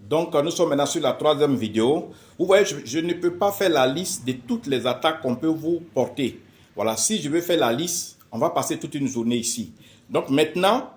Donc, nous sommes maintenant sur la troisième vidéo. Vous voyez, je ne peux pas faire la liste de toutes les attaques qu'on peut vous porter. Voilà, si je veux faire la liste, on va passer toute une journée ici. Donc maintenant,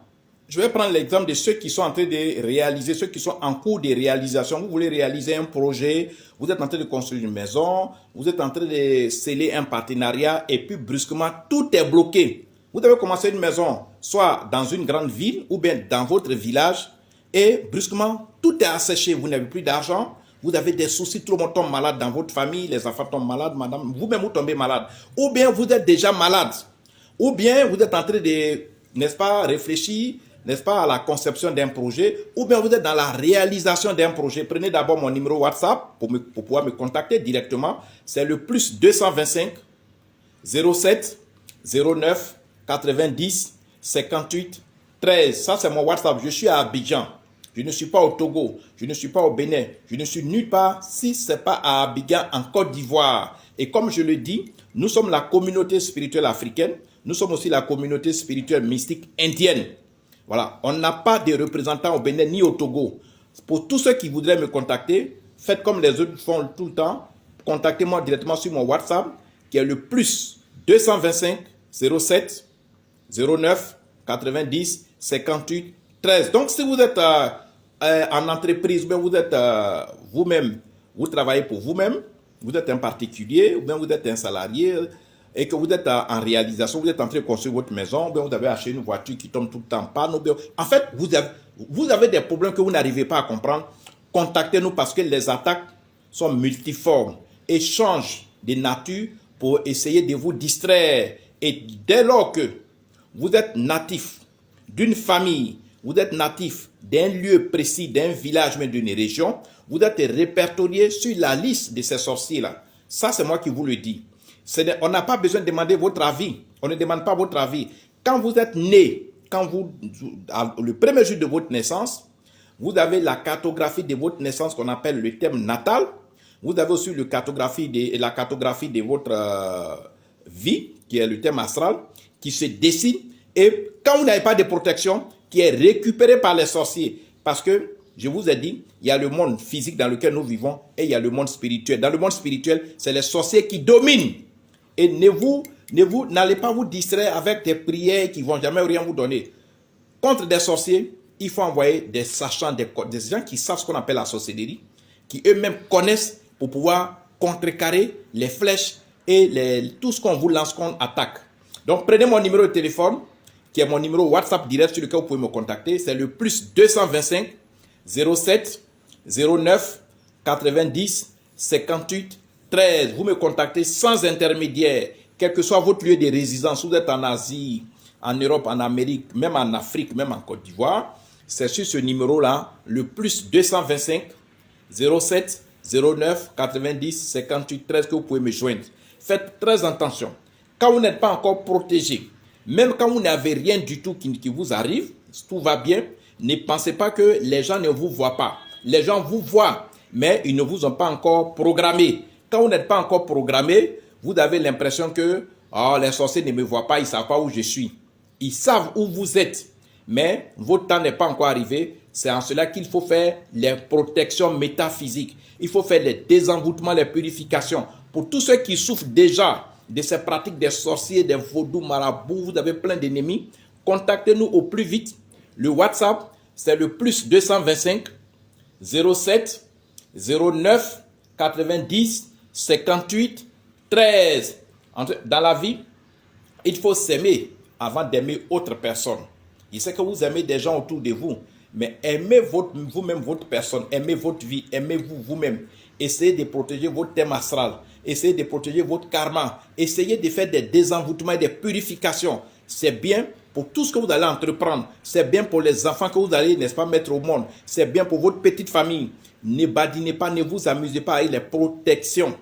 je vais prendre l'exemple de ceux qui sont en train de réaliser, ceux qui sont en cours de réalisation. Vous voulez réaliser un projet, vous êtes en train de construire une maison, vous êtes en train de sceller un partenariat et puis brusquement, tout est bloqué. Vous devez commencer une maison, soit dans une grande ville ou bien dans votre village et brusquement, tout est asséché. Vous n'avez plus d'argent, vous avez des soucis, tout le monde tombe malade dans votre famille, les enfants tombent malades, madame, vous-même vous tombez malade. Ou bien vous êtes déjà malade. Ou bien vous êtes en train de, n'est-ce pas, réfléchir, n'est-ce pas, à la conception d'un projet, ou bien vous êtes dans la réalisation d'un projet. Prenez d'abord mon numéro WhatsApp pour pouvoir me contacter directement. C'est le plus 225 07 09 90 58 13. Ça, c'est mon WhatsApp. Je suis à Abidjan. Je ne suis pas au Togo. Je ne suis pas au Bénin. Je ne suis nulle part si ce n'est pas à Abidjan, en Côte d'Ivoire. Et comme je le dis, nous sommes la communauté spirituelle africaine. Nous sommes aussi la communauté spirituelle mystique indienne. Voilà, on n'a pas de représentants au Bénin ni au Togo. Pour tous ceux qui voudraient me contacter, faites comme les autres font tout le temps. Contactez-moi directement sur mon WhatsApp qui est le plus 225 07 09 90 58 13. Donc, si vous êtes en entreprise, ou bien vous êtes vous-même, vous travaillez pour vous-même, vous êtes un particulier, ou bien vous êtes un salarié, et que vous êtes en réalisation, vous êtes en train de construire votre maison, ou bien vous avez acheté une voiture qui tombe tout le temps en panne, ou bien, en fait, vous avez des problèmes que vous n'arrivez pas à comprendre, contactez-nous parce que les attaques sont multiformes et changent de nature pour essayer de vous distraire. Et dès lors que vous êtes natif d'une famille, vous êtes natif d'un lieu précis, d'un village, mais d'une région, vous êtes répertorié sur la liste de ces sorciers-là. Ça, c'est moi qui vous le dis. On n'a pas besoin de demander votre avis. On ne demande pas votre avis. Quand vous êtes né, le premier jour de votre naissance, vous avez la cartographie de votre naissance qu'on appelle le thème natal. Vous avez aussi la cartographie de votre vie, qui est le thème astral, qui se dessine. Et quand vous n'avez pas de protection, qui est récupérée par les sorciers. Parce que, je vous ai dit, il y a le monde physique dans lequel nous vivons et il y a le monde spirituel. Dans le monde spirituel, c'est les sorciers qui dominent. Et n'allez pas vous distraire avec des prières qui ne vont jamais rien vous donner. Contre des sorciers, il faut envoyer des sachants, des gens qui savent ce qu'on appelle la sorcellerie, qui eux-mêmes connaissent pour pouvoir contrecarrer les flèches et tout ce qu'on vous lance qu'on attaque. Donc, prenez mon numéro de téléphone, qui est mon numéro WhatsApp direct sur lequel vous pouvez me contacter. C'est le plus 225 07 09 90 58 13. Vous me contactez sans intermédiaire, quel que soit votre lieu de résidence. Vous êtes en Asie, en Europe, en Amérique, même en Afrique, même en Côte d'Ivoire. C'est sur ce numéro-là, le plus 225 07 09 90 58 13 que vous pouvez me joindre. Faites très attention. Quand vous n'êtes pas encore protégé, même quand vous n'avez rien du tout qui vous arrive, tout va bien, ne pensez pas que les gens ne vous voient pas. Les gens vous voient, mais ils ne vous ont pas encore programmé. Quand vous n'êtes pas encore programmé, vous avez l'impression que les sorciers ne me voient pas, ils ne savent pas où je suis. Ils savent où vous êtes, mais votre temps n'est pas encore arrivé. C'est en cela qu'il faut faire les protections métaphysiques. Il faut faire les désenvoûtements, les purifications. Pour tous ceux qui souffrent déjà de ces pratiques des sorciers, des vaudous, marabouts, vous avez plein d'ennemis, contactez-nous au plus vite. Le WhatsApp, c'est le plus 225 07 09 90 58 13. Dans la vie, il faut s'aimer avant d'aimer autre personne. Je sais que vous aimez des gens autour de vous, mais aimez vous-même votre personne, aimez votre vie, aimez-vous vous-même. Essayez de protéger votre thème astral. Essayez de protéger votre karma. Essayez de faire des désenvoûtements et des purifications. C'est bien pour tout ce que vous allez entreprendre. C'est bien pour les enfants que vous allez, n'est-ce pas, mettre au monde. C'est bien pour votre petite famille. Ne badinez pas, ne vous amusez pas avec les protections.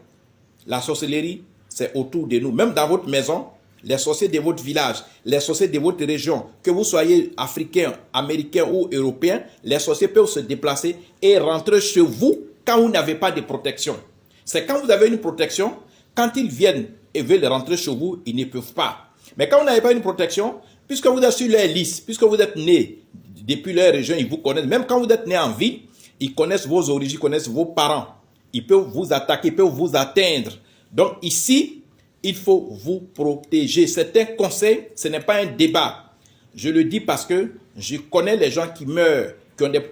La sorcellerie, c'est autour de nous. Même dans votre maison, les sorciers de votre village, les sorciers de votre région, que vous soyez africain, américain ou européen, les sorciers peuvent se déplacer et rentrer chez vous quand vous n'avez pas de protection. C'est quand vous avez une protection, quand ils viennent et veulent rentrer chez vous, ils ne peuvent pas. Mais quand vous n'avez pas une protection, puisque vous êtes sur leur liste, puisque vous êtes né depuis leur région, ils vous connaissent. Même quand vous êtes né en ville, Ils connaissent vos origines, ils connaissent vos parents. Ils peuvent vous attaquer, ils peuvent vous atteindre. Donc ici, il faut vous protéger. C'est un conseil, ce n'est pas un débat. Je le dis parce que je connais les gens qui meurent.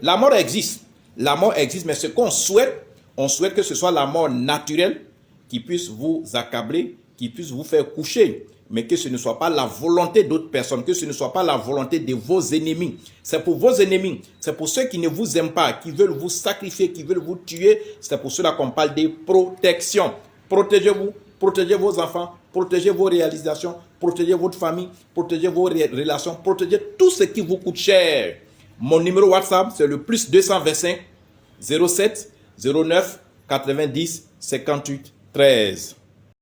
La mort existe. La mort existe, mais ce qu'on souhaite, on souhaite que ce soit la mort naturelle qui puisse vous accabler, qui puisse vous faire coucher, mais que ce ne soit pas la volonté d'autres personnes, que ce ne soit pas la volonté de vos ennemis. C'est pour vos ennemis, c'est pour ceux qui ne vous aiment pas, qui veulent vous sacrifier, qui veulent vous tuer. C'est pour cela qu'on parle de protection. Protégez-vous, protégez vos enfants, protégez vos réalisations, protégez votre famille, protégez vos relations, protégez tout ce qui vous coûte cher. Mon numéro WhatsApp, c'est le plus 225 07 09 90 58 13.